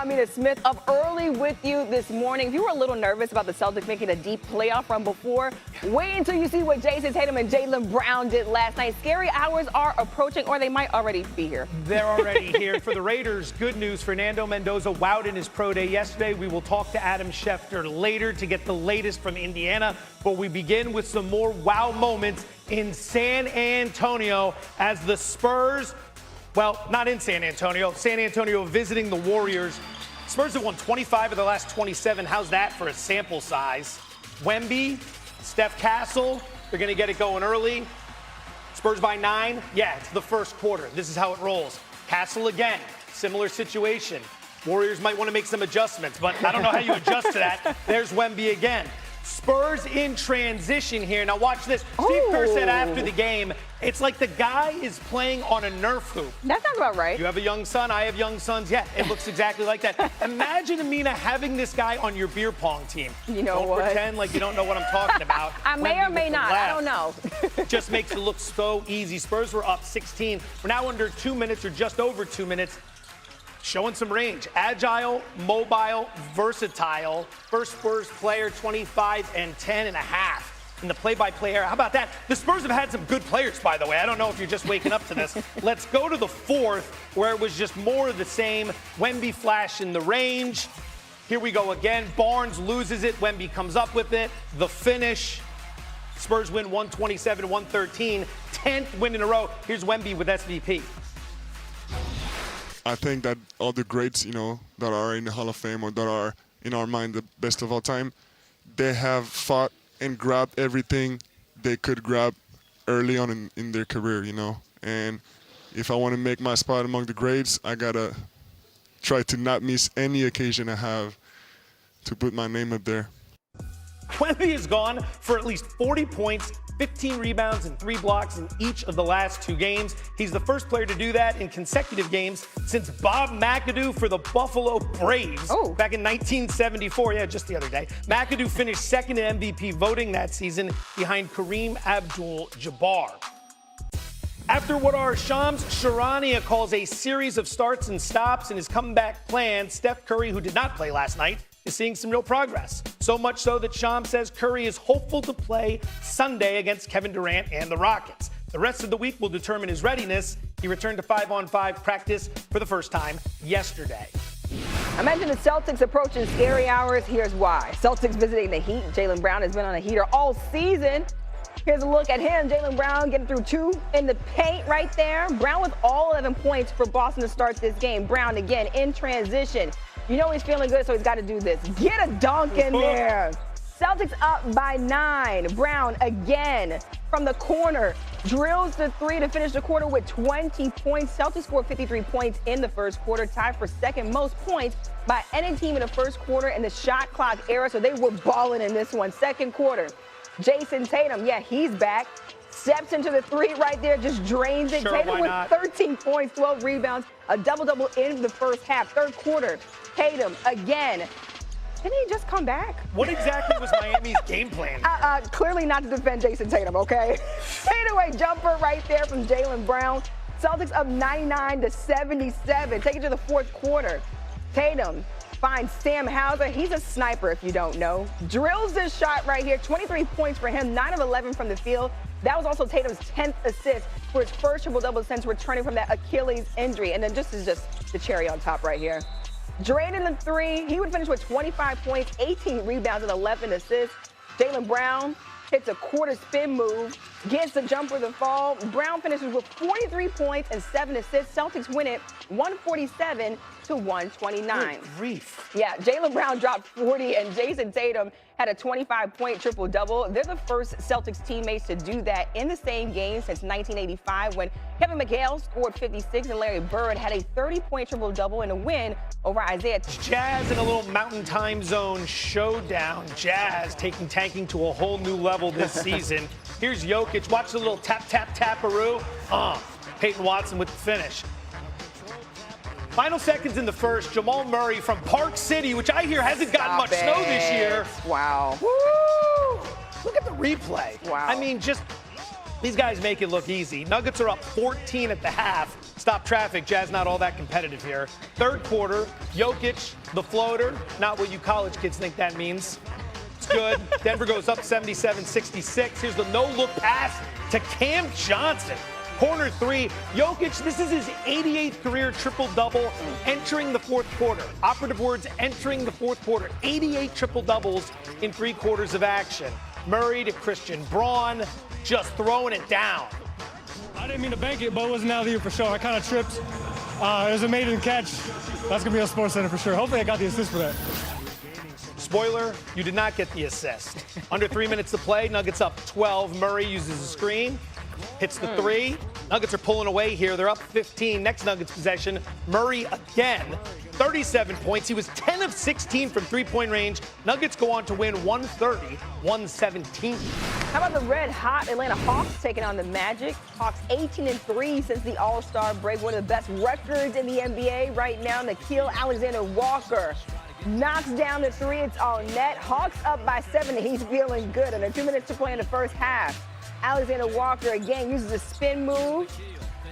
Amina Smith up early with you this morning. If you were a little nervous about the Celtics making a deep playoff run before, wait until you see what Jason Tatum and Jaylen Brown did last night. Scary hours are approaching, or they might already be here. They're already here. For the Raiders, good news. Fernando Mendoza wowed in his pro day yesterday. We will talk to Adam Schefter later to get the latest from Indiana. But we begin with some more wow moments in San Antonio as the Spurs, well, not in San Antonio visiting the Warriors. Spurs have won 25 of the last 27. How's that for a sample size? Wemby, Steph Castle, they're going to get it going early. Spurs by 9. Yeah, it's the first quarter. This is how it rolls. Castle again, similar situation. Warriors might want to make some adjustments, but I don't know how you adjust to that. There's Wemby again. Spurs in transition here. Now watch this. Steve Kerr said after the game, it's like the guy is playing on a Nerf hoop. That sounds about right. You have a young son, I have young sons. Yeah, it looks exactly like that. Imagine, Amina, having this guy on your beer pong team. You know don't what? pretend like you don't know what I'm talking about. I may or may not. I don't know. Just makes it look so easy. Spurs were up 16. We're now under 2 minutes or just over 2 minutes. Showing some range. Agile, mobile, versatile. First Spurs player, 25 and 10 and a half in the play-by-play era. How about that? The Spurs have had some good players, by the way. I don't know if you're just waking up to this. Let's go to the fourth, where it was just more of the same. Wemby flash in the range. Here we go again. Barnes loses it. Wemby comes up with it. The finish. Spurs win 127-113. 10th win in a row. Here's Wemby with SVP. I think that all the greats, that are in the Hall of Fame or that are, in our mind, the best of all time, they have fought and grabbed everything they could grab early on in their career, And if I want to make my spot among the greats, I got to try to not miss any occasion I have to put my name up there. Wemby has gone for at least 40 points, 15 rebounds, and 3 blocks in each of the last 2 games. He's the first player to do that in consecutive games since Bob McAdoo for the Buffalo Braves back in 1974. Yeah, just the other day. McAdoo finished second in MVP voting that season behind Kareem Abdul-Jabbar. After what are Shams Charania calls a series of starts and stops in his comeback plan, Steph Curry, who did not play last night, is seeing some real progress. So much so that Shams says Curry is hopeful to play Sunday against Kevin Durant and the Rockets. The rest of the week will determine his readiness. He returned to 5-on-5 practice for the first time yesterday. Imagine the Celtics approaching scary hours. Here's why. Celtics visiting the Heat. Jaylen Brown has been on a heater all season. Here's a look at him. Jaylen Brown getting through 2 in the paint right there. Brown with all 11 points for Boston to start this game. Brown again in transition. You know he's feeling good, so he's got to do this. Get a dunk in there. Celtics up by 9. Brown again from the corner. Drills the 3 to finish the quarter with 20 points. Celtics scored 53 points in the first quarter, tied for second most points by any team in the first quarter in the shot clock era, so they were balling in this one. Second quarter. Jason Tatum, yeah, he's back. Steps into the 3 right there, just drains it. Sure, Tatum with 13 points, 12 rebounds, a double-double in the first half. Third quarter, Tatum again. Didn't he just come back? What exactly was Miami's game plan? Clearly not to defend Jason Tatum, okay? Fadeaway jumper right there from Jaylen Brown. Celtics up 99-77. Take it to the fourth quarter. Tatum finds Sam Hauser. He's a sniper, if you don't know. Drills this shot right here. 23 points for him, 9 of 11 from the field. That was also Tatum's 10th assist for his first triple-double since returning from that Achilles injury. And then this is just the cherry on top right here. Draining the 3. He would finish with 25 points, 18 rebounds, and 11 assists. Jaylen Brown hits a quarter spin move, gets the jumper to fall. Brown finishes with 43 points and 7 assists. Celtics win it 147-129. Good grief. Yeah, Jaylen Brown dropped 40, and Jason Tatum had a 25-point triple-double. They're the first Celtics teammates to do that in the same game since 1985 when Kevin McHale scored 56 and Larry Bird had a 30-point triple-double in a win over Isaiah. Jazz in a little Mountain Time Zone showdown. Jazz taking tanking to a whole new level this season. Here's Jokic. Watch the little tap-tap-tap-a-roo. Peyton Watson with the finish. Final seconds in the first, Jamal Murray from Park City, which I hear hasn't gotten much snow this year. Wow. Woo! Look at the replay. Wow. I mean, just these guys make it look easy. Nuggets are up 14 at the half. Stop traffic. Jazz not all that competitive here. Third quarter, Jokic, the floater. Not what you college kids think that means. It's good. Denver goes up 77-66. Here's the no-look pass to Cam Johnson. Corner three. Jokic, this is his 88th career triple-double entering the fourth quarter. Operative words, entering the fourth quarter. 88 triple-doubles in 3 quarters of action. Murray to Christian Braun, just throwing it down. I didn't mean to bank it, but it wasn't out of the year for sure. I kind of tripped. It was a maiden catch. That's going to be on Sports Center for sure. Hopefully I got the assist for that. Spoiler, you did not get the assist. Under 3 minutes to play, Nuggets up 12. Murray uses a screen, hits the 3. Nuggets are pulling away here. They're up 15. Next Nuggets possession, Murray again. 37 points. He was 10 of 16 from three-point range. Nuggets go on to win 130-117. How about the red-hot Atlanta Hawks taking on the Magic? Hawks 18-3 since the All-Star break. One of the best records in the NBA right now. Nickeil Alexander-Walker knocks down the 3. It's all net. Hawks up by 7. He's feeling good. Under 2 minutes to play in the first half. Alexander Walker again uses a spin move,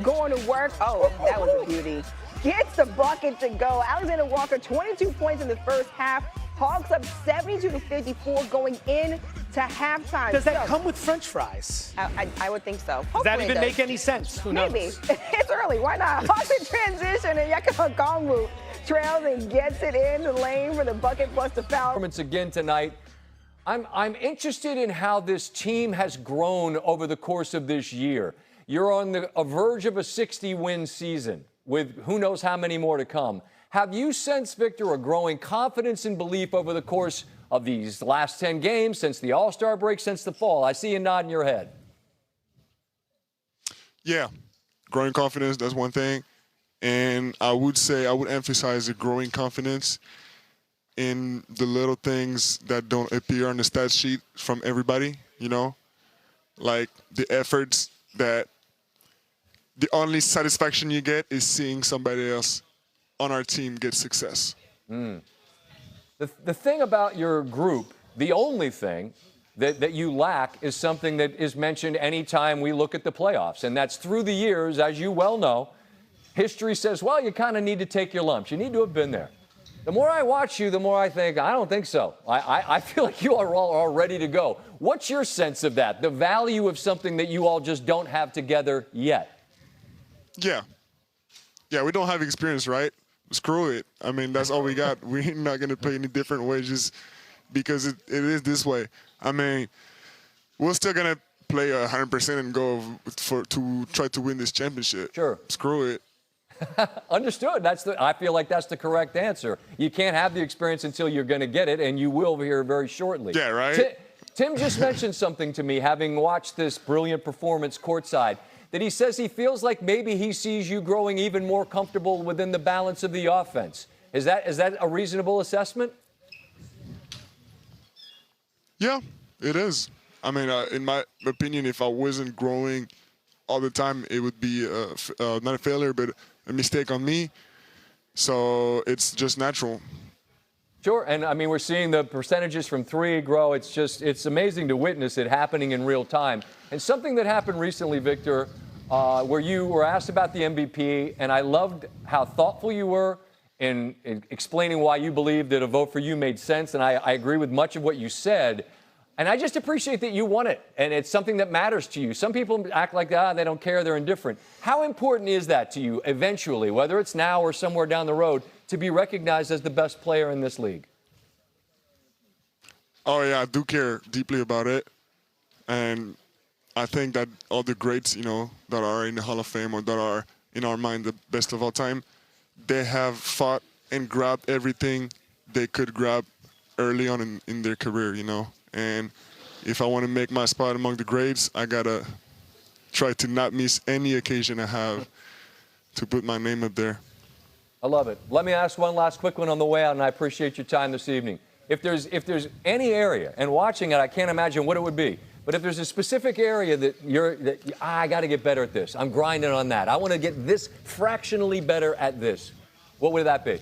going to work. Oh, that was a beauty. Gets the bucket to go. Alexander Walker, 22 points in the first half. Hawks up 72-54 going in to halftime. Does that come with French fries? I would think so. Does that even make any sense? Who knows? Maybe. It's early. Why not? Hawks in transition, and Yakima Kongwu trails and gets it in the lane for the bucket plus the foul. Performance again tonight. I'm interested in how this team has grown over the course of this year. You're on the verge of a 60-win season with who knows how many more to come. Have you sensed, Victor, a growing confidence and belief over the course of these last 10 games, since the All-Star break, since the fall? I see you nodding your head. Yeah, growing confidence, that's one thing. And I would emphasize the growing confidence in the little things that don't appear on the stat sheet from everybody, you know? Like the efforts that the only satisfaction you get is seeing somebody else on our team get success. The thing about your group, the only thing that you lack is something that is mentioned anytime we look at the playoffs, and that's through the years, as you well know, history says, well, you kind of need to take your lumps. You need to have been there. The more I watch you, the more I think, I don't think so. I feel like you are all ready to go. What's your sense of that, the value of something that you all just don't have together yet? Yeah, we don't have experience, right? Screw it. I mean, that's all we got. We're not going to play any different ways just because it is this way. I mean, we're still going to play 100% and go to try to win this championship. Sure. Screw it. Understood. I feel like that's the correct answer. You can't have the experience until you're going to get it, and you will here very shortly. Yeah, right? Tim just mentioned something to me, having watched this brilliant performance courtside, that he says he feels like maybe he sees you growing even more comfortable within the balance of the offense. Is that a reasonable assessment? Yeah, it is. I mean, in my opinion, if I wasn't growing all the time, it would be not a failure, but a mistake on me. So it's just natural. Sure, and I mean, we're seeing the percentages from 3 grow. It's amazing to witness it happening in real time. And something that happened recently, Victor, where you were asked about the MVP, and I loved how thoughtful you were in explaining why you believed that a vote for you made sense, and I agree with much of what you said. And I just appreciate that you won it, and it's something that matters to you. Some people act like, they don't care, they're indifferent. How important is that to you eventually, whether it's now or somewhere down the road, to be recognized as the best player in this league? Oh, yeah, I do care deeply about it. And I think that all the greats, that are in the Hall of Fame or that are, in our mind, the best of all time, they have fought and grabbed everything they could grab early on in their career, And if I want to make my spot among the greats, I got to try to not miss any occasion I have to put my name up there. I love it. Let me ask one last quick one on the way out, and I appreciate your time this evening. If there's any area, and watching it, I can't imagine what it would be, but if there's a specific area that I got to get better at this, I'm grinding on that, I want to get this fractionally better at this, what would that be?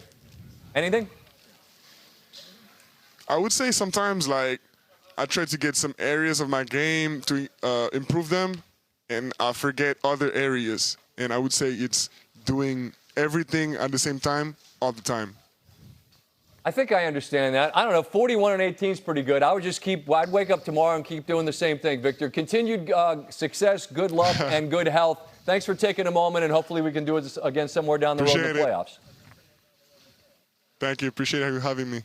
Anything? I would say sometimes, I try to get some areas of my game to improve them, and I forget other areas. And I would say it's doing everything at the same time all the time. I think I understand that. I don't know. 41-18 is pretty good. I'd wake up tomorrow and keep doing the same thing, Victor. Continued success, good luck, and good health. Thanks for taking a moment, and hopefully we can do it again somewhere down the road in the playoffs. Thank you. Appreciate you having me.